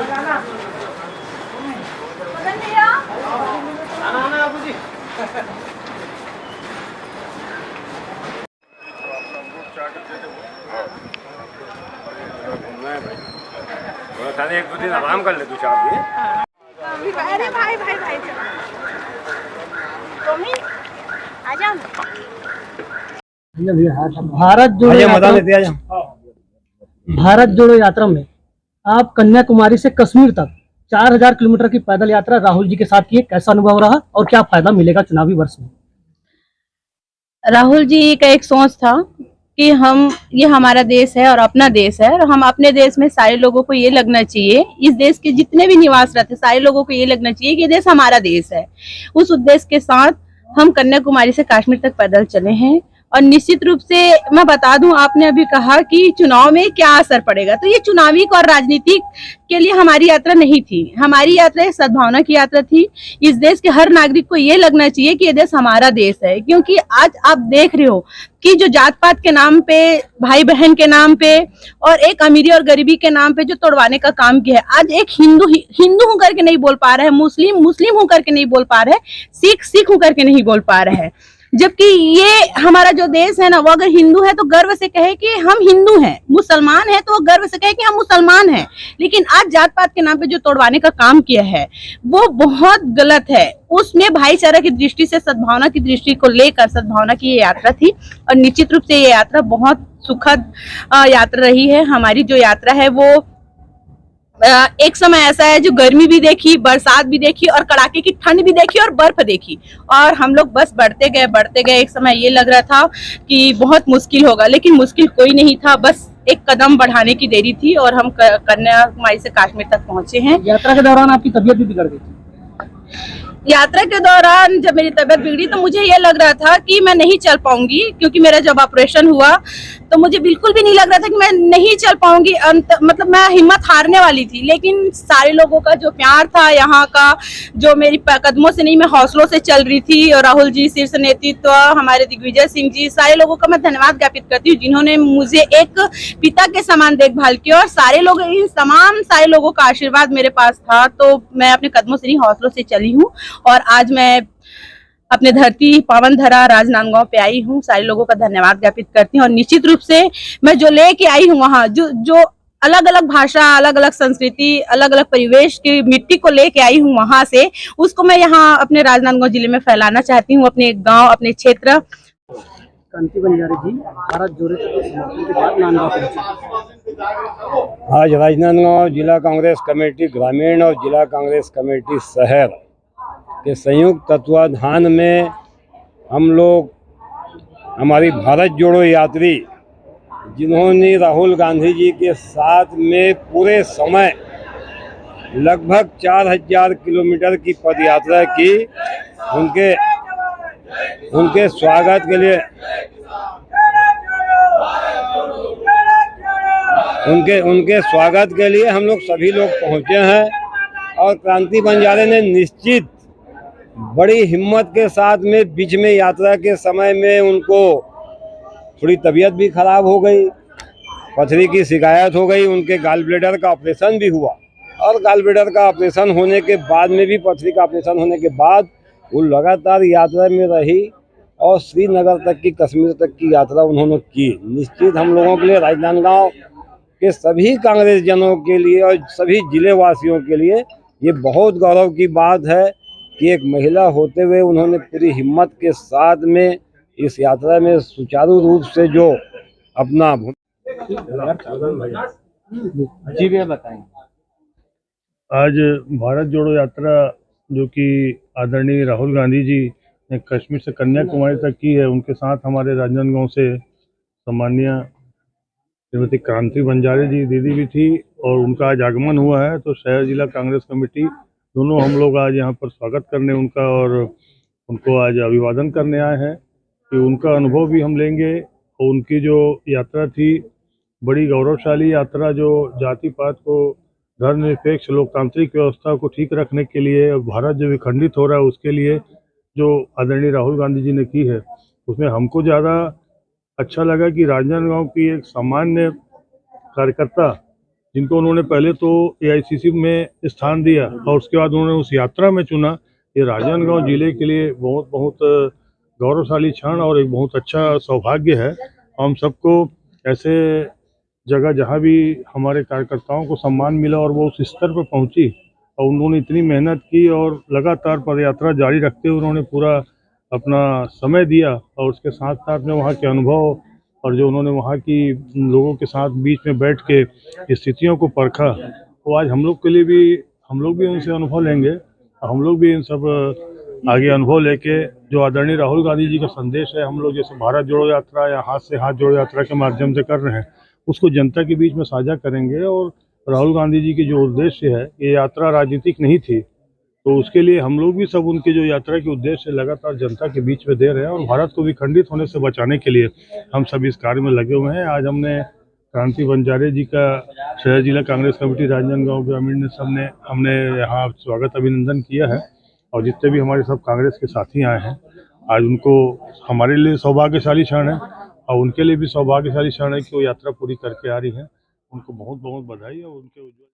एक दो दिन आराम कर ले तू चार दिन। अरे भाई भाई भाई आजा। भारत जोड़ो यात्रा में आप कन्याकुमारी से कश्मीर तक 4000 किलोमीटर की पैदल यात्रा राहुल जी के साथ किए, कैसा अनुभव रहा और क्या फायदा मिलेगा चुनावी वर्ष में? राहुल जी का एक सोच था कि ये हमारा देश है और अपना देश है, और हम अपने देश में सारे लोगों को ये लगना चाहिए, इस देश के जितने भी निवास रहते सारे लोगों को ये लगना चाहिए कि ये देश हमारा देश है। उस उद्देश्य के साथ हम कन्याकुमारी से कश्मीर तक पैदल चले हैं। और निश्चित रूप से मैं बता दूं, आपने अभी कहा कि चुनाव में क्या असर पड़ेगा, तो ये चुनावी और राजनीतिक के लिए हमारी यात्रा नहीं थी। हमारी यात्रा एक सद्भावना की यात्रा थी। इस देश के हर नागरिक को ये लगना चाहिए कि ये देश हमारा देश है, क्योंकि आज आप देख रहे हो कि जो जात पात के नाम पे, भाई बहन के नाम पे और एक अमीरी और गरीबी के नाम पे जो तोड़वाने का काम किया है, आज एक हिंदू होकर के नहीं बोल पा रहा है, मुस्लिम होकर के नहीं बोल पा रहे हैं, सिख होकर के नहीं बोल पा रहे हैं। जबकि ये हमारा जो देश है ना, वो अगर हिंदू है तो गर्व से कहे कि हम हिंदू हैं, मुसलमान है तो वो गर्व से कहे कि हम मुसलमान हैं। लेकिन आज जात पात के नाम पे जो तोड़वाने का काम किया है वो बहुत गलत है। उसमें भाईचारा की दृष्टि से, सद्भावना की दृष्टि को लेकर सद्भावना की ये यात्रा थी, और निश्चित रूप से ये यात्रा बहुत सुखद यात्रा रही है। हमारी जो यात्रा है वो एक समय ऐसा है जो गर्मी भी देखी, बरसात भी देखी और कड़ाके की ठंड भी देखी और बर्फ देखी, और हम लोग बस बढ़ते गए। एक समय ये लग रहा था कि बहुत मुश्किल होगा, लेकिन मुश्किल कोई नहीं था, बस एक कदम बढ़ाने की देरी थी और हम कन्याकुमारी से कश्मीर तक पहुंचे हैं। यात्रा के दौरान आपकी तबीयत भी बिगड़ गई थी? यात्रा के दौरान जब मेरी तबीयत बिगड़ी तो मुझे ये लग रहा था कि मैं नहीं चल पाऊंगी, क्योंकि मेरा जब ऑपरेशन हुआ तो मुझे बिल्कुल भी नहीं लग रहा था कि मैं नहीं चल पाऊंगी। मतलब मैं हिम्मत हारने वाली थी, लेकिन सारे लोगों का जो प्यार था, यहाँ का जो मेरी कदमों से नहीं, मैं हौसलों से चल रही थी। और राहुल जी, शीर्ष नेतृत्व, हमारे दिग्विजय सिंह जी, सारे लोगों का मैं धन्यवाद ज्ञापित करती हूँ, जिन्होंने मुझे एक पिता के समान देखभाल की। और सारे लोगों का आशीर्वाद मेरे पास था, तो मैं अपने कदमों से नहीं, हौसलों से चली हूँ। और आज मैं अपने धरती पावन धरा राजनांदगांव पे आई हूँ। सारे लोगों का धन्यवाद ज्ञापित करती हूँ। और निश्चित रूप से मैं जो लेके आई हूँ वहाँ, जो अलग अलग भाषा, अलग अलग संस्कृति, अलग अलग परिवेश की मिट्टी को लेके आई हूँ वहां से, उसको मैं यहाँ अपने राजनांदगांव जिले में फैलाना चाहती हूँ, अपने गांव, अपने क्षेत्र। कांति बंजारे जी भारत जोड़ो के बाद नांदगांव पहुंचे। आज राजनांदगांव जिला कांग्रेस कमेटी ग्रामीण और जिला कांग्रेस कमेटी शहर के संयुक्त तत्वाधान में हम लोग, हमारी भारत जोड़ो यात्री, जिन्होंने राहुल गांधी जी के साथ में पूरे समय लगभग 4000 किलोमीटर की पदयात्रा की, उनके स्वागत के लिए उनके स्वागत के लिए हम लोग सभी लोग पहुंचे हैं। और क्रांति बंजारे ने निश्चित बड़ी हिम्मत के साथ में बीच में यात्रा के समय में उनको थोड़ी तबीयत भी खराब हो गई, पथरी की शिकायत हो गई, उनके गॉल ब्लैडर का ऑपरेशन भी हुआ। और गॉल ब्लैडर का ऑपरेशन होने के बाद में भी, पथरी का ऑपरेशन होने के बाद वो लगातार यात्रा में रही और श्रीनगर तक की, कश्मीर तक की यात्रा उन्होंने की। निश्चित हम लोगों के लिए, राजनांदगांव के सभी कांग्रेस जनों के लिए और सभी जिले वासियों के लिए ये बहुत गौरव की बात है कि एक महिला होते हुए उन्होंने पूरी हिम्मत के साथ में इस यात्रा में सुचारू रूप से जो अपना जी भैया बताएं। आज भारत जोड़ो यात्रा जो कि आदरणीय राहुल गांधी जी ने कश्मीर से कन्याकुमारी तक की है, उनके साथ हमारे राजनांदगांव से सम्माननीय श्रीमती क्रांति बंजारे जी दीदी भी थी और उनका आज आगमन हुआ है। तो शहर जिला कांग्रेस कमेटी दोनों हम लोग आज यहाँ पर स्वागत करने उनका और उनको आज अभिवादन करने आए हैं कि उनका अनुभव भी हम लेंगे। और उनकी जो यात्रा थी बड़ी गौरवशाली यात्रा, जो जाति पात को, धर्मनिरपेक्ष लोकतांत्रिक व्यवस्था को ठीक रखने के लिए, भारत जो विखंडित हो रहा है उसके लिए जो आदरणीय राहुल गांधी जी ने की है, उसमें हमको ज़्यादा अच्छा लगा कि राजनांदगांव की एक सामान्य कार्यकर्ता जिनको उन्होंने पहले तो AICC में स्थान दिया और उसके बाद उन्होंने उस यात्रा में चुना। ये राजनांदगांव जिले के लिए बहुत बहुत गौरवशाली क्षण और एक बहुत अच्छा सौभाग्य है। हम सबको ऐसे जगह जहाँ भी हमारे कार्यकर्ताओं को सम्मान मिला और वो उस स्तर पर पहुँची और उन्होंने इतनी मेहनत की और लगातार पदयात्रा जारी रखते हुए उन्होंने पूरा अपना समय दिया और उसके साथ साथ में वहाँ के अनुभव और जो उन्होंने वहाँ की लोगों के साथ बीच में बैठ के स्थितियों को परखा, तो आज हम लोग के लिए भी हम लोग भी उनसे अनुभव लेंगे। हम लोग भी इन सब आगे अनुभव लेके जो आदरणीय राहुल गांधी जी का संदेश है, हम लोग जैसे भारत जोड़ो यात्रा या हाथ से हाथ जोड़ो यात्रा के माध्यम से कर रहे हैं, उसको जनता के बीच में साझा करेंगे। और राहुल गांधी जी की जो उद्देश्य है, ये यात्रा राजनीतिक नहीं थी, तो उसके लिए हम लोग भी सब उनके जो यात्रा के उद्देश्य लगातार जनता के बीच में दे रहे हैं और भारत को विखंडित होने से बचाने के लिए हम सब इस कार्य में लगे हुए हैं। आज हमने क्रांति बंजारे जी का शहर जिला कांग्रेस कमेटी राजनांदगांव ग्रामीण ने हमने यहाँ स्वागत अभिनंदन किया है और जितने भी हमारे सब कांग्रेस के साथी आए हैं, आज उनको हमारे लिए सौभाग्यशाली क्षण है और उनके लिए भी सौभाग्यशाली क्षण है कि वो यात्रा पूरी करके आ रही है। उनको बहुत बहुत बधाई और उनके